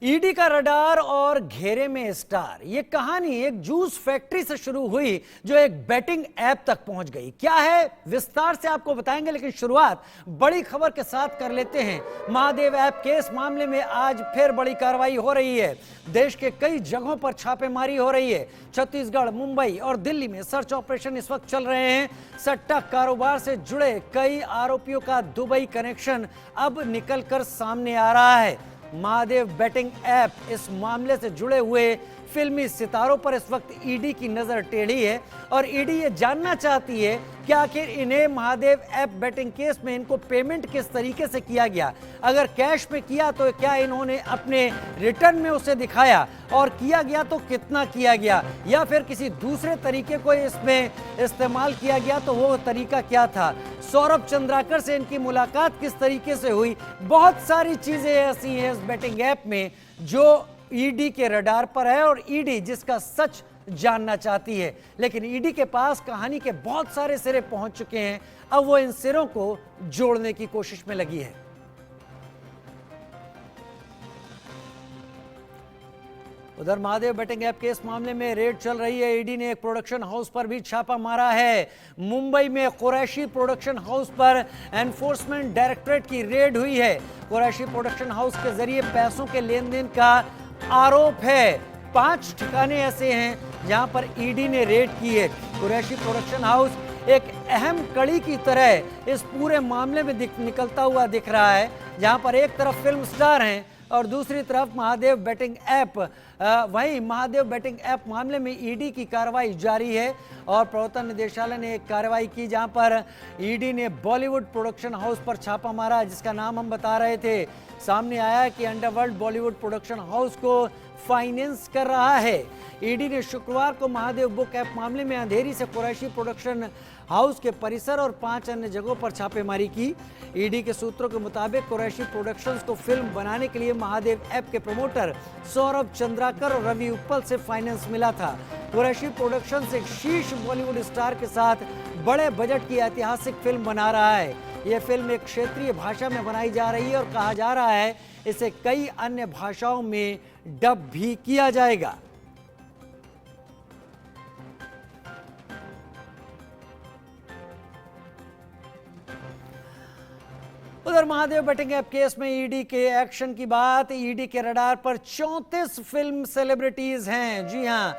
ED का radar और घेरे में स्टार। ये कहानी एक जूस फैक्ट्री से शुरू हुई जो एक बेटिंग ऐप तक पहुंच गई। क्या है विस्तार से आपको बताएंगे, लेकिन शुरुआत बड़ी खबर के साथ कर लेते हैं। महादेव ऐप केस मामले में आज फिर बड़ी कार्रवाई हो रही है। देश के कई जगहों पर छापेमारी हो रही है। छत्तीसगढ़, मुंबई और दिल्ली में सर्च ऑपरेशन इस वक्त चल रहे हैं। सट्टा कारोबार से जुड़े कई आरोपियों का दुबई कनेक्शन अब निकलकर सामने आ रहा है। महादेव बेटिंग ऐप इस मामले से जुड़े हुए फिल्मी सितारों पर इस वक्त ईडी की नजर टेढ़ी है और ईडी ये जानना चाहती है कि आखिर इन्हें महादेव ऐप बेटिंग केस में इनको पेमेंट किस तरीके से किया गया। अगर कैश में किया तो क्या इन्होंने अपने रिटर्न में उसे दिखाया, और किया गया तो कितना किया गया, या फिर किसी दूसरे तरीके को इसमें इस्तेमाल किया गया तो वो तरीका क्या था। सौरभ चंद्राकर से इनकी मुलाकात किस तरीके से हुई। बहुत सारी चीजें ऐसी हैं इस बेटिंग ऐप में जो ईडी के रडार पर है और ईडी जिसका सच जानना चाहती है। लेकिन ईडी के पास कहानी के बहुत सारे सिरे पहुंच चुके हैं। अब वो इन सिरों को जोड़ने की कोशिश में लगी है। उधर महादेव बेटिंग ऐप केस मामले में रेड चल रही है। ईडी ने एक प्रोडक्शन हाउस पर भी छापा मारा है। मुंबई में कुरैशी प्रोडक्शन हाउस पर एनफोर्समेंट डायरेक्टरेट की रेड हुई है। कुरैशी प्रोडक्शन हाउस के जरिए पैसों के लेन देन का आरोप है। 5 ठिकाने ऐसे हैं जहां पर ईडी ने रेड की है। कुरैशी प्रोडक्शन हाउस एक अहम कड़ी की तरह इस पूरे मामले में निकलता हुआ दिख रहा है, जहां पर एक तरफ फिल्म स्टार हैं और दूसरी तरफ महादेव बेटिंग ऐप। वहीं महादेव बेटिंग ऐप मामले में ईडी की कार्रवाई जारी है और प्रवर्तन निदेशालय ने एक कार्रवाई की जहां पर ईडी ने बॉलीवुड प्रोडक्शन हाउस पर छापा मारा, जिसका नाम हम बता रहे थे। सामने आया कि अंडरवर्ल्ड बॉलीवुड प्रोडक्शन हाउस को फाइनेंस कर रहा है। ईडी ने शुक्रवार को महादेव बुक ऐप मामले में अंधेरी से कुरैशी प्रोडक्शन हाउस के परिसर और 5 अन्य जगहों पर छापेमारी की। ईडी के सूत्रों के मुताबिक कुरैशी प्रोडक्शंस को फिल्म बनाने के लिए महादेव ऐप के प्रमोटर सौरभ चंद्राकर और रवि उप्पल से फाइनेंस मिला था। कुरैशी प्रोडक्शंस एक शीर्ष बॉलीवुड स्टार के साथ बड़े बजट की ऐतिहासिक फिल्म बना रहा है। यह फिल्म एक क्षेत्रीय भाषा में बनाई जा रही है और कहा जा रहा है इसे कई अन्य भाषाओं में डब भी किया जाएगा। उधर महादेव बेटिंग ऐप केस में ईडी के एक्शन की बात। ईडी के रडार पर 34 फिल्म सेलिब्रिटीज हैं। जी हां,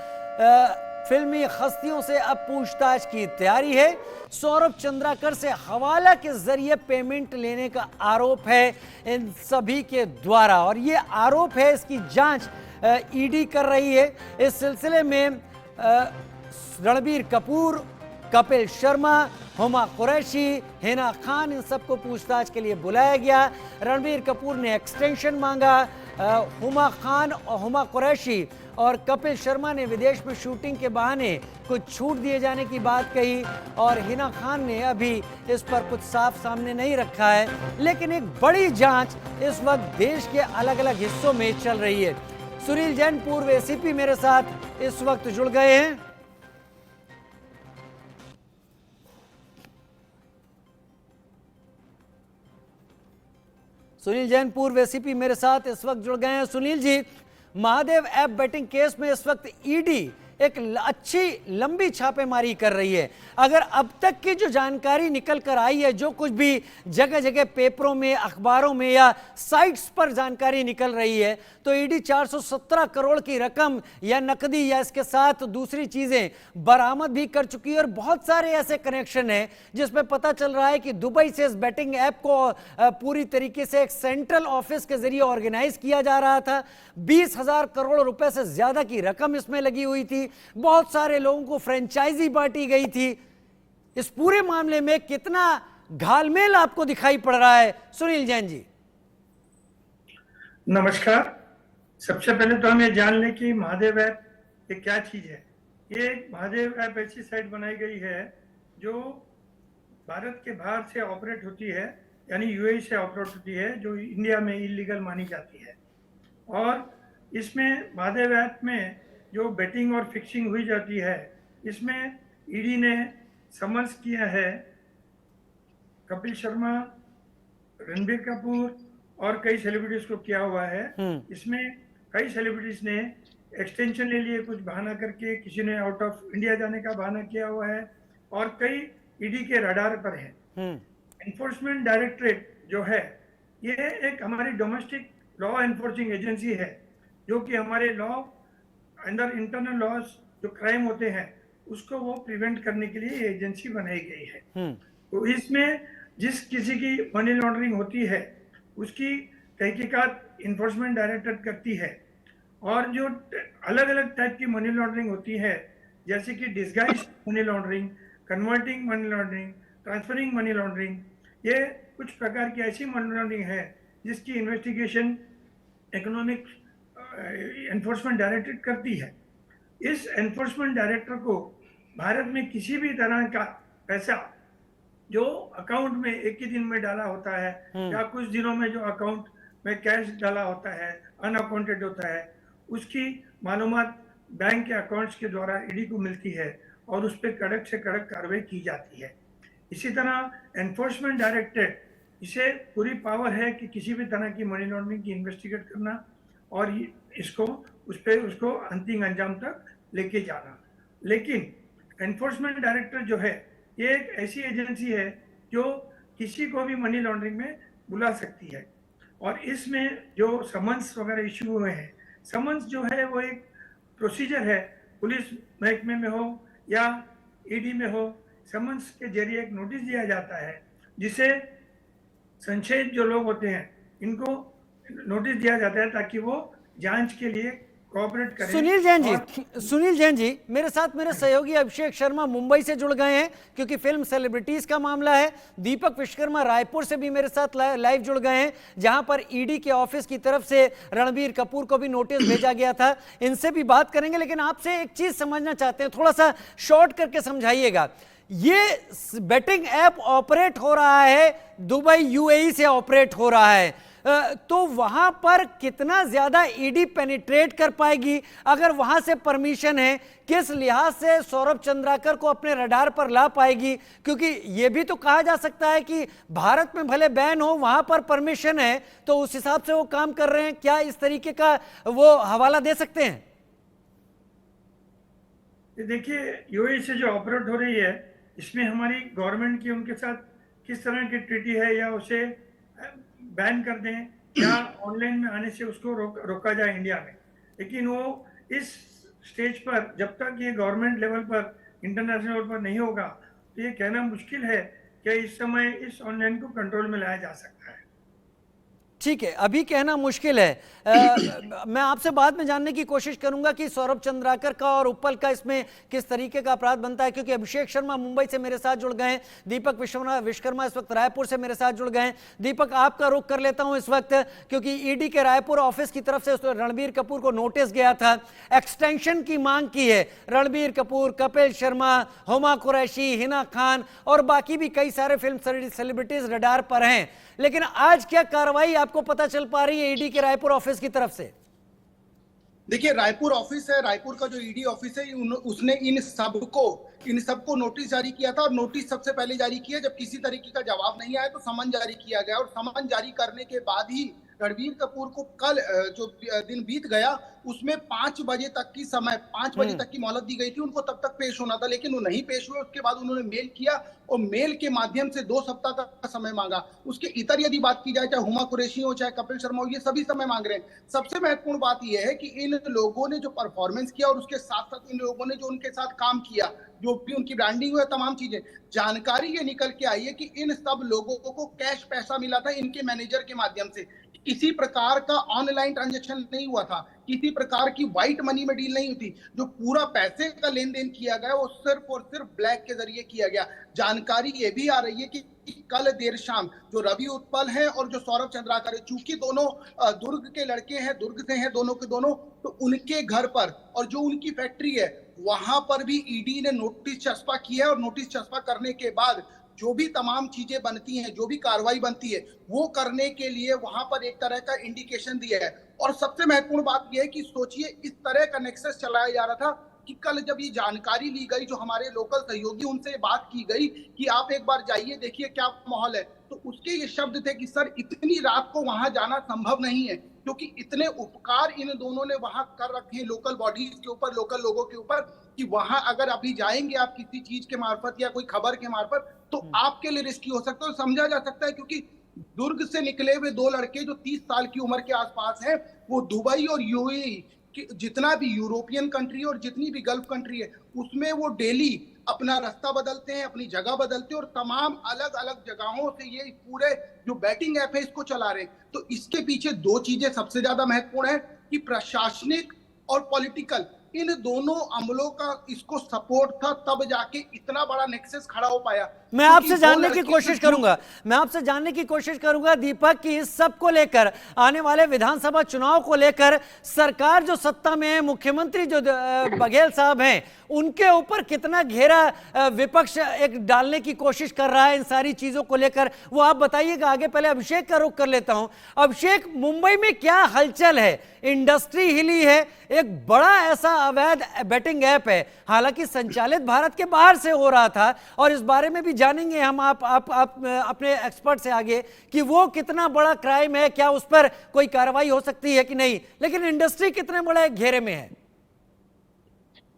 फिल्मी हस्तियों से अब पूछताछ की तैयारी है। सौरभ चंद्राकर से हवाला के जरिए पेमेंट लेने का आरोप है इन सभी के द्वारा, और ये आरोप है, इसकी जांच ईडी कर रही है। इस सिलसिले में रणबीर कपूर, कपिल शर्मा, हुमा कुरैशी, हिना खान, इन सबको पूछताछ के लिए बुलाया गया। रणबीर कपूर ने एक्सटेंशन मांगा। हुमा खान और हुमा कुरैशी और कपिल शर्मा ने विदेश में शूटिंग के बहाने कुछ छूट दिए जाने की बात कही, और हिना खान ने अभी इस पर कुछ साफ सामने नहीं रखा है। लेकिन एक बड़ी जांच इस वक्त देश के अलग अलग हिस्सों में चल रही है। सुनील जैन, पूर्व एसीपी, मेरे साथ इस वक्त जुड़ गए हैं। सुनील जैन, पूर्व एसीपी, मेरे साथ इस वक्त जुड़ गए हैं। Sunil ji, Mahadev app betting case में इस वक्त ईडी एक अच्छी लंबी छापेमारी कर रही है। अगर अब तक की जो जानकारी निकल कर आई है, जो कुछ भी जगह जगह पेपरों में, अखबारों में या साइट्स पर जानकारी निकल रही है, तो ईडी 417 करोड़ की रकम या नकदी या इसके साथ दूसरी चीजें बरामद भी कर चुकी है। और बहुत सारे ऐसे कनेक्शन हैं जिसमें पता चल रहा है कि दुबई से इस बेटिंग ऐप को पूरी तरीके से एक सेंट्रल ऑफिस के जरिए ऑर्गेनाइज किया जा रहा था। 20,000 करोड़ रुपए से ज्यादा की रकम इसमें लगी हुई थी। बहुत सारे लोगों को फ्रेंचाइजी बांटी गई थी। इस पूरे मामले में कितना घालमेल आपको दिखाई पड़ रहा है, सुनील जैन जी? नमस्कार। सबसे पहले तो हम ये जान लें कि महादेव ऐप ये क्या चीज है। ये महादेव ऐप ऐसी साइट बनाई गई है जो भारत के बाहर से ऑपरेट होती है, यानी यूएई से ऑपरेट होती है, जो इंडिया में इलीगल मानी जाती है। और इसमें महादेव ऐप में जो बेटिंग और फिक्सिंग हुई जाती है, इसमें ईडी ने समन्स किया है कपिल शर्मा, रणबीर कपूर और कई सेलिब्रिटीज को किया हुआ है। इसमें कई सेलिब्रिटीज ने एक्सटेंशन ले लिए, कुछ बहाना करके, किसी ने आउट ऑफ इंडिया जाने का बहाना किया हुआ है, और कई ईडी के रडार पर है। एनफोर्समेंट डायरेक्टरेट जो है, ये एक हमारी डोमेस्टिक लॉ एनफोर्सिंग एजेंसी है, जो कि हमारे लॉ अंडर इंटरनल लॉज जो क्राइम होते हैं उसको वो प्रिवेंट करने के लिए ये एजेंसी बनाई गई है। तो इसमें जिस किसी की मनी लॉन्ड्रिंग होती है उसकी तहकीकात इन्फोर्समेंट डायरेक्टरेट करती है, और जो अलग अलग टाइप की मनी लॉन्ड्रिंग होती है, जैसे कि disguise money laundering, converting money laundering, transferring money laundering, ये कुछ प्रकार की ऐसी मनी लॉन्ड्रिंग है जिसकी इन्वेस्टिगेशन इकोनॉमिक एनफोर्समेंट डायरेक्टरेट करती है। इस एनफोर्समेंट डायरेक्टर को भारत में किसी भी तरह का पैसा जो अकाउंट में एक ही दिन में डाला होता है या कुछ दिनों में जो अकाउंट में कैश डाला होता है, अनअकाउंटेड होता है, उसकी मालूमात बैंक के अकाउंट्स के द्वारा ईडी को मिलती है और उस पर कड़क से कड़क कार्रवाई की जाती है। इसी तरह एनफोर्समेंट डायरेक्टरेट, इसे पूरी पावर है कि किसी भी तरह की मनी लॉन्ड्रिंग की इन्वेस्टिगेट करना और इसको उसको अंतिम अंजाम तक लेके जाना। लेकिन एनफोर्समेंट डायरेक्टर जो है, ये एक ऐसी एजेंसी है जो किसी को भी मनी लॉन्ड्रिंग में बुला सकती है, और इसमें जो समन्स वगैरह इश्यू हुए हैं, समन्स जो है वो एक प्रोसीजर है, पुलिस महकमे में हो या ईडी में हो, समन्स के जरिए एक नोटिस दिया जाता है जिसे संशयित जो लोग होते हैं इनको नोटिस दिया जाता है ताकि वो जांच के लिए कोऑपरेट करें। सुनील जैन जी मेरे साथ मेरे सहयोगी अभिषेक शर्मा मुंबई से जुड़ गए हैं क्योंकि फिल्म सेलिब्रिटीज का मामला है। दीपक विश्वकर्मा रायपुर से भी मेरे साथ लाइव जुड़ गए हैं, जहां पर ईडी के ऑफिस की तरफ से रणबीर कपूर को भी नोटिस भेजा गया था। इनसे भी बात करेंगे, लेकिन आपसे एक चीज समझना चाहते हैं, थोड़ा सा शॉर्ट करके समझाइएगा। ये बेटिंग ऐप ऑपरेट हो रहा है, दुबई यूएई से ऑपरेट हो रहा है, तो वहां पर कितना ज्यादा ईडी पेनिट्रेट कर पाएगी? अगर वहां से परमिशन है, किस लिहाज से सौरभ चंद्राकर को अपने रडार पर ला पाएगी? क्योंकि यह भी तो कहा जा सकता है कि भारत में भले बैन हो, वहां पर परमिशन है, तो उस हिसाब से वो काम कर रहे हैं। क्या इस तरीके का वो हवाला दे सकते हैं? देखिए, यूएई से जो ऑपरेट हो रही है, इसमें हमारी गवर्नमेंट की उनके साथ किस तरह की ट्रीटी है, या उसे बैन कर दें या ऑनलाइन में आने से उसको रोका जाए इंडिया में। लेकिन वो इस स्टेज पर जब तक ये गवर्नमेंट लेवल पर, इंटरनेशनल लेवल पर नहीं होगा, तो ये कहना मुश्किल है कि इस समय इस ऑनलाइन को कंट्रोल में लाया जा सकता है। ठीक है, अभी कहना मुश्किल है। मैं आपसे बाद में जानने की कोशिश करूंगा कि सौरभ चंद्राकर का और उपल का इसमें किस तरीके का अपराध बनता है, क्योंकि अभिषेक शर्मा मुंबई से मेरे साथ जुड़ गए हैं, दीपक विश्वकर्मा इस वक्त रायपुर से मेरे साथ जुड़ गए हैं। दीपक, आपका रुख कर लेता हूं इस वक्त, क्योंकि ईडी के रायपुर ऑफिस की तरफ से रणबीर कपूर को नोटिस गया था, एक्सटेंशन की मांग की है। रणबीर कपूर, कपिल शर्मा, हुमा कुरैशी, हिना खान और बाकी भी कई सारे फिल्म सेलिब्रिटीज रडार पर हैं, लेकिन आज क्या कार्रवाई आपको पता चल पा रही है ईडी के रायपुर ऑफिस की तरफ से? देखिए, रायपुर ऑफिस है, रायपुर का जो ईडी ऑफिस है, उसने इन सबको नोटिस जारी किया था, और नोटिस सबसे पहले जारी किया जब किसी तरीके का जवाब नहीं आया तो समन जारी किया गया, और समन जारी करने के बाद ही रणबीर कपूर को कल जो दिन बीत गया उसमें 5 बजे तक की मोहलत दी गई थी, उनको तब तक पेश होना था, लेकिन वो नहीं पेश हुए। उसके बाद उन्होंने मेल किया और मेल के माध्यम से 2 सप्ताह का समय मांगा। उसके इतर यदि बात की जाए, चाहे हुमा कुरैशी हो चाहे कपिल शर्मा हो, ये सभी समय मांग रहे हैं। सबसे महत्वपूर्ण बात यह है कि इन लोगों ने जो परफॉर्मेंस किया और उसके साथ साथ इन लोगों ने जो उनके साथ काम किया, जो भी उनकी ब्रांडिंग हुई, तमाम चीजें, जानकारी ये निकल के आई है कि इन सब लोगों को कैश पैसा मिला था इनके मैनेजर के माध्यम से। किसी प्रकार का ऑनलाइन ट्रांजैक्शन नहीं हुआ था, किसी प्रकार की व्हाइट मनी में डील नहीं हुई थी। जो पूरा पैसे का लेन देन किया गया वो सिर्फ और सिर्फ ब्लैक के जरिए किया गया। जानकारी ये भी आ रही है कि कल देर शाम जो रवि उत्पल है और जो सौरभ चंद्राकर है, चूंकि दोनों दुर्ग के लड़के हैं, दुर्ग से हैं दोनों के दोनों, तो उनके घर पर और जो उनकी फैक्ट्री है वहां पर भी ईडी ने नोटिस चस्पा किया है, और नोटिस चस्पा करने के बाद जो भी तमाम चीजें बनती हैं, जो भी कार्रवाई बनती है, वो करने के लिए वहां पर एक तरह का इंडिकेशन दिया है। और सबसे महत्वपूर्ण बात यह है कि सोचिए, इस तरह का नेक्सस चलाया जा रहा था कि कल जब ये जानकारी ली गई, जो हमारे लोकल सहयोगी, उनसे बात की गई कि आप एक बार जाइए देखिए क्या माहौल है, तो उसके ये शब्द थे कि सर इतनी रात को वहां जाना संभव नहीं है, क्योंकि इतने उपकार इन दोनों ने वहां कर रखे हैं लोकल बॉडीज के ऊपर, लोकल लोगों के ऊपर, कि वहां अगर अभी जाएंगे आप किसी चीज के मार्फत या कोई खबर के मार्फत तो आपके लिए रिस्की हो सकता है। समझा जा सकता है क्योंकि दुर्ग से निकले हुए दो लड़के जो 30 साल की उम्र के आसपास हैं, वो दुबई और यूएई जितना भी यूरोपियन कंट्री और जितनी भी गल्फ कंट्री है उसमें वो डेली अपना रास्ता बदलते हैं, अपनी जगह बदलते हैं और तमाम अलग अलग जगहों से ये पूरे जो बैटिंग ऐप है इसको चला रहे हैं। तो इसके पीछे दो चीजें सबसे ज्यादा महत्वपूर्ण है कि प्रशासनिक और पॉलिटिकल, इन दोनों अमलों का इसको सपोर्ट था, तब जाके इतना बड़ा नेक्सस खड़ा हो पाया। मैं आपसे जानने की कोशिश करूंगा, दीपक, कि इस सब को लेकर, आने वाले विधानसभा चुनाव को लेकर सरकार जो सत्ता में है, मुख्यमंत्री जो बघेल साहब हैं, उनके ऊपर कितना घेरा विपक्ष एक डालने की कोशिश कर रहा है इन सारी चीजों को लेकर, वो आप बताइएगा आगे। पहले अभिषेक का रुख कर लेता हूं। अभिषेक, मुंबई में क्या हलचल है? इंडस्ट्री हिली है, एक बड़ा ऐसा अवैध बेटिंग ऐप है, हालांकि संचालित भारत के बाहर से हो रहा था, और इस बारे में भी जानेंगे हम आप अपने एक्सपर्ट से आगे कि वो कितना बड़ा क्राइम है, क्या उस पर कोई कार्रवाई हो सकती है कि नहीं, लेकिन इंडस्ट्री कितने बड़े घेरे में है?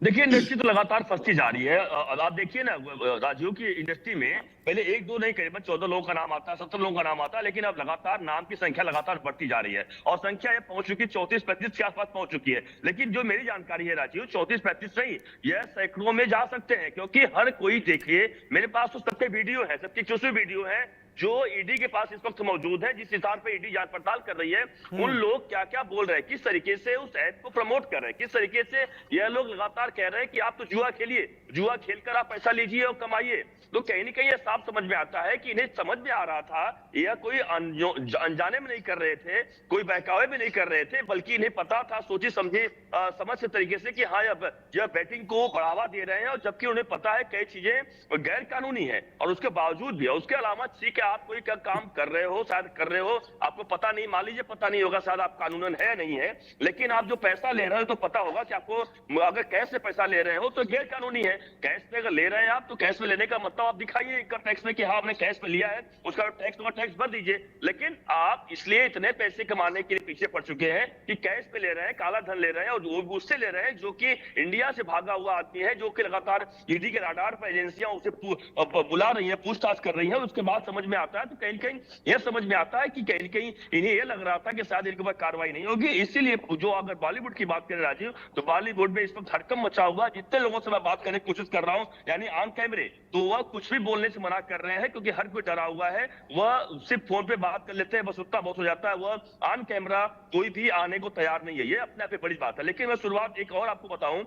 देखिए, इंडस्ट्री तो लगातार फंसती जा रही है। आप देखिए ना राजीव की इंडस्ट्री में पहले एक दो नहीं, करीबन 14 लोगों का नाम आता है, 17 लोगों का नाम आता है, लेकिन अब लगातार नाम की संख्या लगातार बढ़ती जा रही है और संख्या ये पहुंच चुकी है 34-35 के आसपास पहुंच चुकी है। लेकिन जो मेरी जानकारी है राजीव, 34-35 नहीं, यह सैकड़ों में जा सकते हैं, क्योंकि हर कोई, देखिए मेरे पास तो सबके वीडियो है, सबकी एक्सक्लूसिव वीडियो है जो ईडी के पास इस वक्त मौजूद है, जिस हिसाब पे ईडी जांच पड़ताल कर रही है, उन लोग क्या क्या बोल रहे हैं, किस तरीके से उस ऐप को प्रमोट कर रहे हैं, किस तरीके से यह लोग लगातार कह रहे हैं कि आप तो जुआ खेलिए, जुआ खेलकर आप पैसा लीजिए और कमाइए। तो कहीं ना कहीं यह साफ समझ में आता है कि इन्हें समझ में आ रहा था, यह कोई अनजाने में नहीं कर रहे थे, कोई बहकावे में नहीं कर रहे थे, बल्कि इन्हें पता था, सोचे समझे समझ से तरीके से कि हाँ यह बैटिंग को बढ़ावा दे रहे हैं, और जबकि उन्हें पता है कई चीजें गैर कानूनी है, और उसके बावजूद भी, उसके अलावा ठीक है आप कोई क्या काम कर रहे हो, शायद कर रहे हो, आपको पता नहीं, मान लीजिए पता नहीं होगा शायद आप कानूनन है नहीं है, लेकिन आप जो पैसा ले रहे हो तो पता होगा कि आपको, अगर कैश से पैसा ले रहे हो तो गैर कानूनी है। कैश पे अगर ले रहे हैं आप तो कैश में लेने का मतलब आप दिखाइए इनकम टैक्स में कि हाँ आपने कैश में लिया है, उसका टैक्स भर दीजिए। लेकिन आप इसलिए इतने पैसे कमाने के लिए पीछे पड़ चुके हैं कि कैश पे ले रहे हैं, काला धन ले रहे हैं, और उससे ले रहे हैं जो कि इंडिया से भागा हुआ आदमी है, जो कि लगातार ईडी के राडार पर एजेंसियां उसे बुला रही है, पूछताछ कर रही है, उसके बाद समझ में आता है, तो कहीं कहीं यह समझ में आता है कि कहीं कहीं इन्हें यह लग रहा था कि शायद इनके ऊपर कार्रवाई नहीं होगी। इसीलिए जो अगर बॉलीवुड की बात करें राजीव, तो बॉलीवुड में इस वक्त हड़कंप मचा हुआ, जितने लोगों से मैं बात करने की कोशिश कर रहा हूं, यानी ऑन कैमरे, तो वह कुछ भी बोलने से मना कर रहे हैं, क्योंकि हर कोई डरा हुआ है, वह सिर्फ फोन पे बात कर लेते हैं, बस उतना बहुत हो जाता है, वह ऑन कैमरा कोई भी आने को तैयार नहीं है। ये अपने आप में बड़ी बात है। लेकिन मैं शुरुआत एक और आपको बताऊं,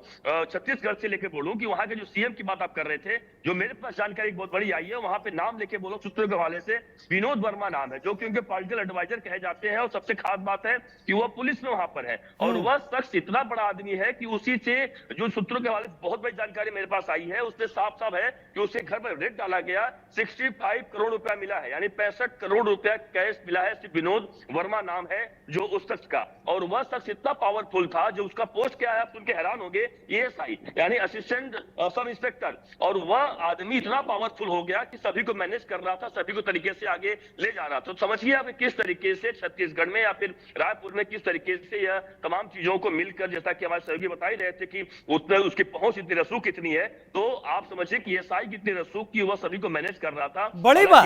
छत्तीसगढ़ से लेकर बोलूं कि वहां के जो सीएम की बात आप कर रहे थे, जो मेरे पास जानकारी बहुत बड़ी आई है, वहां पे नाम लेके बोलो सूत्रों के हवाले से विनोद वर्मा नाम है, जो कि उनके पॉलिटिकल एडवाइजर कहे जाते हैं, और सबसे खास बात है कि वह पुलिस में वहां पर है, और वह शख्स इतना बड़ा आदमी है कि उसी से जो सूत्रों के हवाले से बहुत बड़ी जानकारी मेरे पास आई है, उसमें साफ साफ है कि उसे घर पर रेड डाला गया, 65 करोड़ रुपया मिला है, यानी 65 करोड़ रुपया कैश मिला है, सिर्फ विनोद वर्मा नाम है जो उस शख्स का, और वह शख्स इतना पावरफुल था, जो उसका पोस्ट क्या है आप सुन के हैरान होंगे, एएसआई यानी असिस्टेंट सब इंस्पेक्टर, और वह आदमी इतना पावरफुल हो गया कि सभी को मैनेज कर रहा था, सभी को तरीके से आगे ले जा रहा था। तो समझिए आप किस तरीके से छत्तीसगढ़ में या फिर रायपुर में किस तरीके से यह तमाम चीजों को मिलकर, जैसा कि हमारे सहयोगी बता ही रहे थे कि उतने उसकी पहुंच इतनी रसूख कितनी है, तो आप समझिए कि एएसआई कितनी रसूख की वह सभी को मैनेज कर रहा था। बड़ी बात,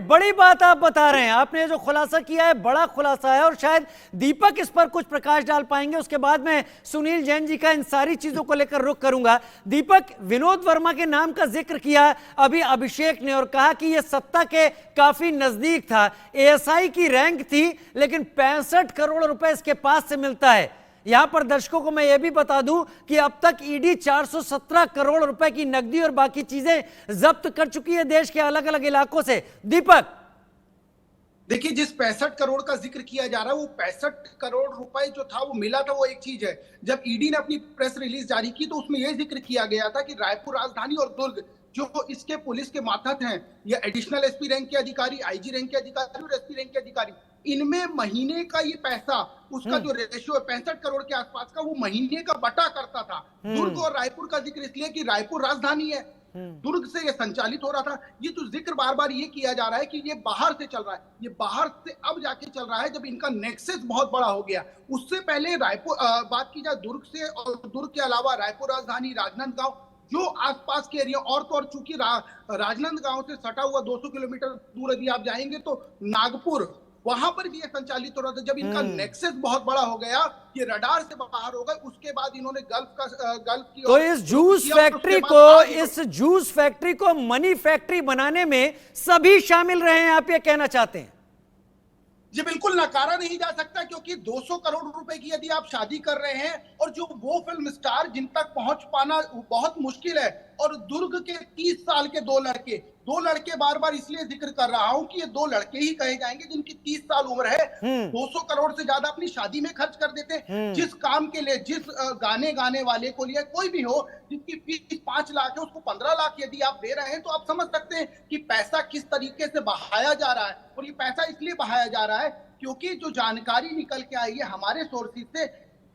बड़ी बात आप बता रहे हैं, आपने जो खुलासा किया है बड़ा खुलासा है, और शायद दीपक इस पर कुछ प्रकाश डाल पाएंगे, उसके बाद मैं सुनील जैन जी का इन सारी चीजों को लेकर रुख करूंगा। दीपक, विनोद वर्मा के नाम का जिक्र किया अभी अभिषेक ने, और कहा कि यह सत्ता के काफी नजदीक था, एएसआई की रैंक थी, लेकिन 65 करोड़ रुपए इसके पास से मिलता है। यहां पर दर्शकों को मैं यह भी बता दूं कि अब तक ईडी 417 करोड़ रुपए की नकदी और बाकी चीजें जब्त कर चुकी है देश के अलग अलग इलाकों से। दीपक, देखिए, जिस 65 करोड़ का जिक्र किया जा रहा है, वो 65 करोड़ रुपए जो था वो मिला था, वो एक चीज है। जब ईडी ने अपनी प्रेस रिलीज जारी की तो उसमें यह जिक्र किया गया था कि रायपुर राजधानी और दुर्ग जो इसके पुलिस के मातहत हैं, या एडिशनल एसपी रैंक के अधिकारी, आईजी रैंक के अधिकारी और एसपी रैंक के अधिकारी, इनमें महीने का ये पैसा, उसका जो रेशियो है 65 करोड़ के आसपास का, वो महीने का बटा करता था। दुर्ग और रायपुर का जिक्र इसलिए कि रायपुर राजधानी है, दुर्ग से ये संचालित हो रहा था। ये जो जिक्र बार बार ये किया जा रहा है कि ये बाहर से चल रहा है, ये बाहर से अब जाके चल रहा है जब इनका नेक्सस बहुत बड़ा हो गया। उससे पहले रायपुर बात की जाए दुर्ग से, और दुर्ग के अलावा रायपुर राजधानी, राजनांदगांव, जो आसपास के एरिया, और तो और चूंकि राजनांदगांव से सटा हुआ 200 किलोमीटर दूर यदि आप जाएंगे तो नागपुर, वहां पर भी ये संचालित हो रहा था। जब इनका नेक्सस बहुत बड़ा हो गया, ये रडार से बाहर हो गए, उसके बाद इन्होंने गल्फ की तो इस जूस फैक्ट्री को, इस जूस फैक्ट्री को मनी फैक्ट्री बनाने में सभी शामिल रहे हैं, आप ये कहना चाहते हैं? जी बिल्कुल, नकारा नहीं जा सकता, क्योंकि 200 करोड़ रुपए की यदि आप शादी कर रहे हैं और जो वो फिल्म स्टार जिन तक पहुंच पाना बहुत मुश्किल है, और दुर्ग के 30 साल के दो लड़के बार बार इसलिए जिक्र कर रहा हूं कि ये दो लड़के ही कहे जाएंगे जिनकी 30 साल उम्र है, 200 करोड़ से ज्यादा अपनी शादी में खर्च कर देते हैं। जिस काम के लिए, जिस गाने गाने वाले को लिए, कोई भी हो, जिसकी फीस 5 लाख है, उसको 15 लाख यदि आप दे रहे हैं, तो आप समझ सकते हैं कि पैसा किस तरीके से बहाया जा रहा है। और ये पैसा इसलिए बहाया जा रहा है क्योंकि जो जानकारी निकल के आई है हमारे सोर्सेज से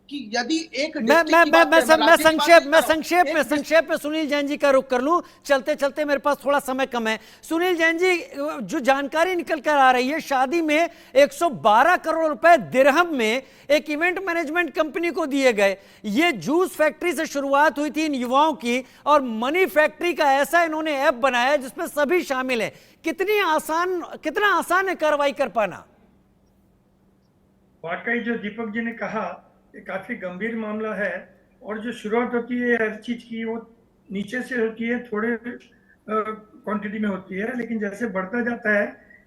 कि यदि एक मैं संक्षेप में सुनील जैन जी का रुख कर लूं, चलते चलते मेरे पास थोड़ा समय कम है। सुनील जैन जी, जो जानकारी निकल कर आ रही है, शादी में 112 करोड़ रुपए दिरहम में एक इवेंट मैनेजमेंट कंपनी को दिए गए। ये जूस फैक्ट्री से शुरुआत हुई थी इन युवाओं की, और मनी फैक्ट्री का ऐसा इन्होंने ऐप बनाया जिसमें सभी शामिल है। कितना आसान है कार्रवाई कर पाना? वाकई जो दीपक जी ने कहा, ये काफी गंभीर मामला है, और जो शुरुआत होती है हर चीज की वो नीचे से होती है, थोड़े क्वांटिटी में होती है, लेकिन जैसे बढ़ता जाता है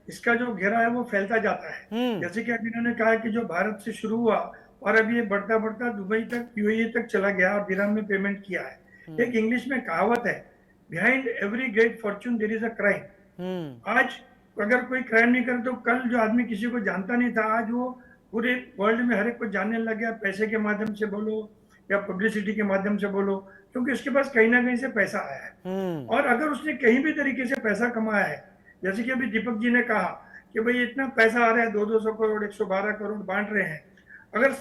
इसका जो घेरा है वो फैलता जाता है। जैसे कि अभी इन्होंने कहा कि जो भारत से शुरू हुआ और अभी ये बढ़ता बढ़ता दुबई तक, यूएई तक चला गया और दिरहम में पेमेंट किया है। एक इंग्लिश में कहावत है, behind every great fortune there is a crime. आज अगर कोई क्राइम नहीं करे तो कल जो आदमी किसी को जानता नहीं था, आज वो पूरे वर्ल्ड में हर एक को जानने लग गया, पैसे के माध्यम से बोलो या पब्लिसिटी के माध्यम से बोलो, क्योंकि उसके पास कहीं ना कहीं से पैसा आया है। और अगर उसने कहीं भी तरीके से पैसा कमाया है, जैसे कि अभी दीपक जी ने कहा कि भाई इतना पैसा आ रहा है, 200 करोड़ 112 करोड़ बांट रहे हैं, अगर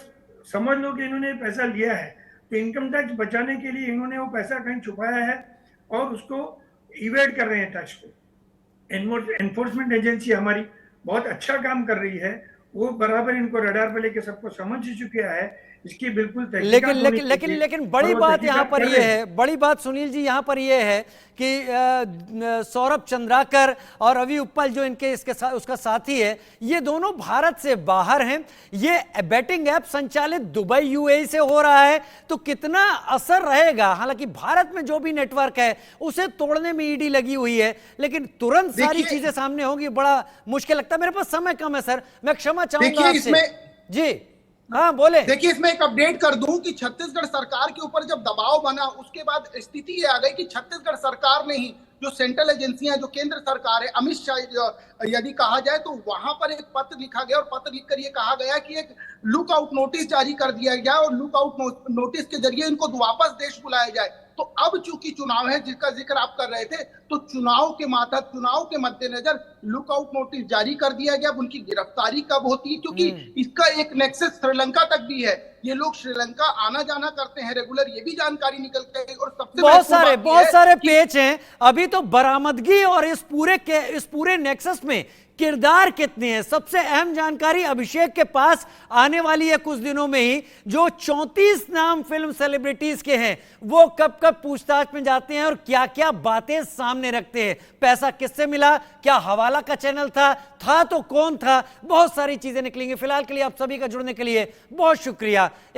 समझ लो कि इन्होंने पैसा लिया है तो इनकम टैक्स बचाने के लिए इन्होंने वो पैसा कहीं छुपाया है और उसको इवेड कर रहे हैं टैक्स को। एनफोर्समेंट एजेंसी हमारी बहुत अच्छा काम कर रही है, वो बराबर इनको रडार पे लेके सबको समझ चुका है। इसकी बिल्कुल लेकिन बड़ी बात यहाँ पर ये है, बड़ी बात सुनील जी यहाँ पर ये है कि सौरभ चंद्राकर और रवि उप्पल जो इनके उसका साथी है, ये दोनों भारत से बाहर हैं। ये बेटिंग ऐप संचालित दुबई यूएई से हो रहा है, तो कितना असर रहेगा? हालांकि भारत में जो भी नेटवर्क है उसे तोड़ने में ईडी लगी हुई है, लेकिन तुरंत सारी चीजें सामने होंगी, बड़ा मुश्किल लगता है। मेरे पास समय कम है सर, मैं क्षमा चाहूंगा आपसे। जी हाँ बोले। देखिए, इसमें एक अपडेट कर दूं कि छत्तीसगढ़ सरकार के ऊपर जब दबाव बना, उसके बाद स्थिति ये आ गई कि छत्तीसगढ़ सरकार ने ही, जो सेंट्रल एजेंसियां, जो केंद्र सरकार है, अमित शाह यदि कहा जाए, तो वहां पर एक पत्र लिखा गया और पत्र लिखकर ये कहा गया कि एक लुकआउट नोटिस जारी कर दिया गया और लुकआउट नोटिस के जरिए इनको वापस देश बुलाया जाए। तो अब चूंकि चुनाव है जिसका जिक्र आप कर रहे थे, तो चुनाव के मद्देनजर लुकआउट नोटिस जारी कर दिया गया। उनकी गिरफ्तारी कब होती है, क्योंकि इसका एक नेक्सस श्रीलंका तक भी है, ये लोग श्रीलंका आना जाना करते हैं रेगुलर, ये भी जानकारी निकल के आई। और सबसे बहुत सारे पेच हैं अभी तो बरामदगी और इस पूरे नेक्सस में किरदार कितने हैं। सबसे अहम जानकारी अभिषेक के पास आने वाली है कुछ दिनों में ही, जो 34 नाम फिल्म सेलिब्रिटीज के हैं, वो कब कब पूछताछ में जाते हैं और क्या क्या बातें सामने रखते हैं। पैसा किससे मिला, क्या हवाला का चैनल था तो कौन था, बहुत सारी चीजें निकलेंगी। फिलहाल के लिए आप सभी का जुड़ने के लिए बहुत शुक्रिया।